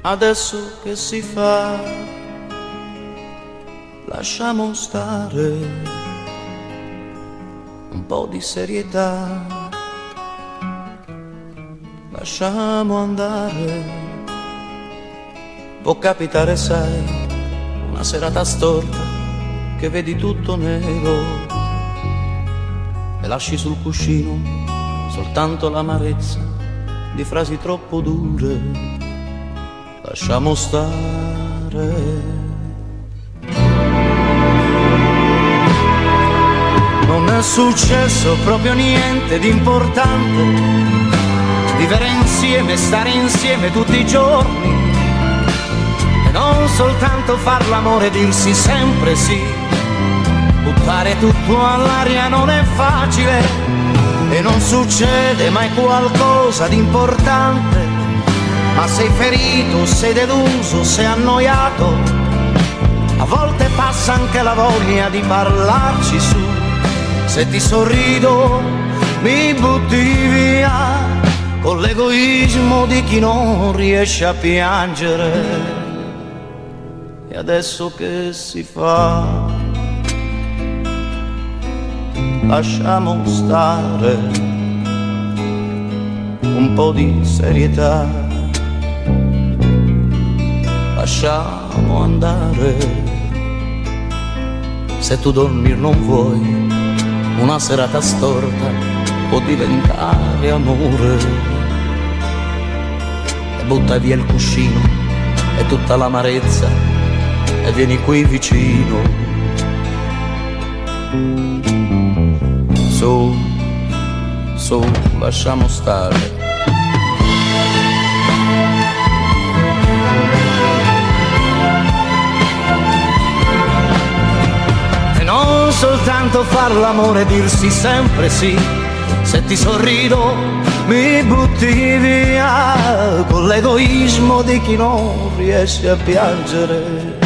Adesso che si fa? Lasciamo stare un po' di serietà, lasciamo andare. Può capitare, sai, una serata storta che vedi tutto nero e lasci sul cuscino soltanto l'amarezza di frasi troppo dure. Lasciamo stare. Non è successo proprio niente di importante, vivere insieme, stare insieme tutti i giorni e non soltanto far l'amore e dirsi sempre sì. Buttare tutto all'aria non è facile e non succede mai qualcosa di importante. Ma sei ferito, sei deluso, sei annoiato, a volte passa anche la voglia di parlarci su. Se ti sorrido mi butti via con l'egoismo di chi non riesce a piangere. E adesso che si fa? Lasciamo stare un po' di serietà, lasciamo andare. Se tu dormir non vuoi, una serata storta può diventare amore. E butta via il cuscino e tutta l'amarezza e vieni qui vicino. Su, su, lasciamo stare. Soltanto far l'amore e dirsi sempre sì. Se ti sorrido mi butti via con l'egoismo di chi non riesce a piangere.